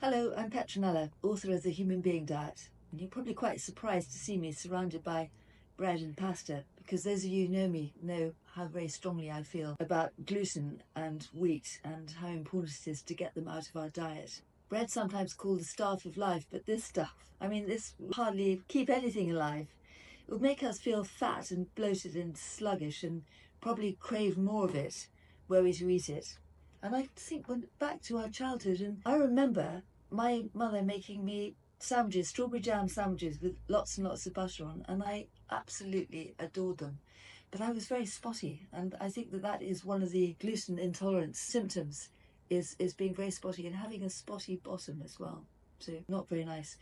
Hello, I'm Petronella, author of The Human Being Diet, and you're probably quite surprised to see me surrounded by bread and pasta, because those of you who know me know how very strongly I feel about gluten and wheat and how important it is to get them out of our diet. Bread sometimes called the staff of life, but this stuff, this will hardly keep anything alive. It would make us feel fat and bloated and sluggish and probably crave more of it were we to eat it. And I think back to our childhood, and I remember my mother making me sandwiches, strawberry jam sandwiches with lots and lots of butter on, and I absolutely adored them. But I was very spotty, and I think that is one of the gluten intolerance symptoms, is being very spotty and having a spotty bottom as well. So not very nice.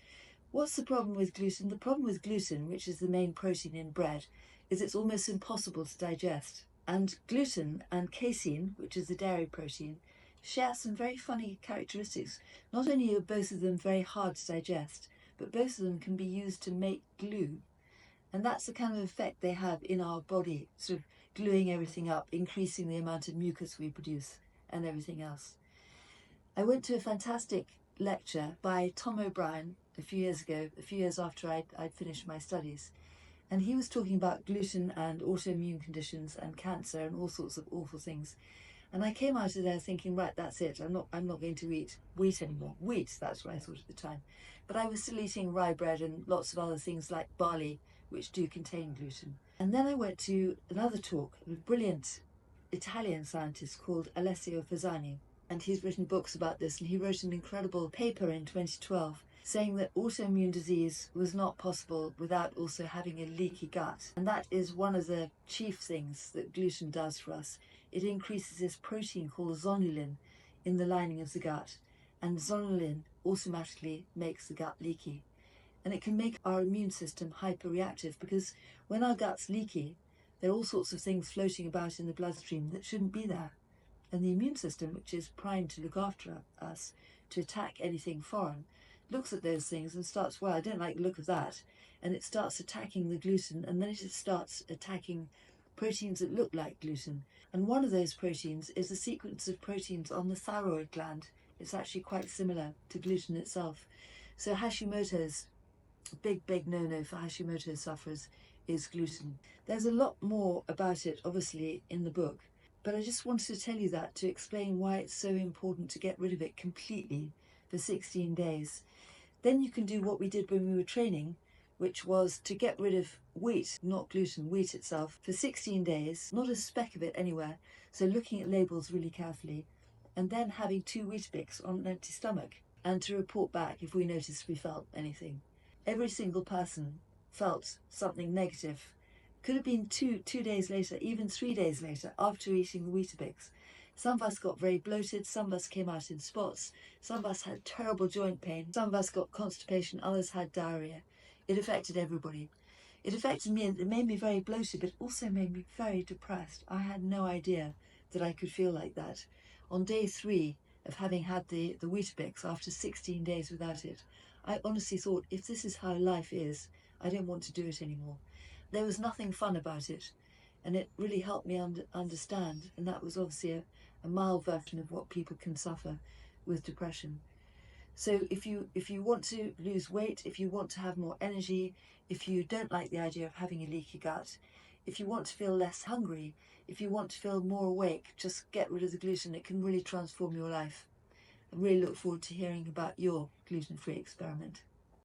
What's the problem with gluten? The problem with gluten, which is the main protein in bread, is it's almost impossible to digest. And gluten and casein, which is the dairy protein, share some very funny characteristics. Not only are both of them very hard to digest, but both of them can be used to make glue. And that's the kind of effect they have in our body, sort of gluing everything up, increasing the amount of mucus we produce and everything else. I went to a fantastic lecture by Tom O'Brien a few years ago, a few years after I'd finished my studies. And he was talking about gluten and autoimmune conditions and cancer and all sorts of awful things. And I came out of there thinking, right, that's it. I'm not going to eat wheat anymore. Wheat, that's what I thought at the time. But I was still eating rye bread and lots of other things like barley, which do contain gluten. And then I went to another talk with a brilliant Italian scientist called Alessio Fasani. And he's written books about this, and he wrote an incredible paper in 2012 saying that autoimmune disease was not possible without also having a leaky gut. And that is one of the chief things that gluten does for us. It increases this protein called zonulin in the lining of the gut, and zonulin automatically makes the gut leaky. And it can make our immune system hyperreactive, because when our gut's leaky, there are all sorts of things floating about in the bloodstream that shouldn't be there. And the immune system, which is primed to look after us, to attack anything foreign, looks at those things and starts, well, I don't like the look of that. And it starts attacking the gluten, and then it starts attacking proteins that look like gluten. And one of those proteins is a sequence of proteins on the thyroid gland. It's actually quite similar to gluten itself. So Hashimoto's, big no-no for Hashimoto sufferers is gluten. There's a lot more about it, obviously, in the book. But I just wanted to tell you that to explain why it's so important to get rid of it completely for 16 days. Then you can do what we did when we were training, which was to get rid of wheat, not gluten, wheat itself, for 16 days, not a speck of it anywhere. So looking at labels really carefully, and then having 2 Weetabix on an empty stomach, and to report back if we noticed we felt anything. Every single person felt something negative. Could have been two days later, even 3 days later, after eating the Weetabix. Some of us got very bloated, some of us came out in spots, some of us had terrible joint pain, some of us got constipation, others had diarrhea. It affected everybody. It affected me, and it made me very bloated, but also made me very depressed. I had no idea that I could feel like that. On day 3 of having had the Weetabix, after 16 days without it, I honestly thought, if this is how life is, I don't want to do it anymore. There was nothing fun about it, and it really helped me understand, and that was obviously a mild version of what people can suffer with depression. So if you want to lose weight, if you want to have more energy, if you don't like the idea of having a leaky gut, if you want to feel less hungry, if you want to feel more awake, just get rid of the gluten. It can really transform your life. I really look forward to hearing about your gluten-free experiment.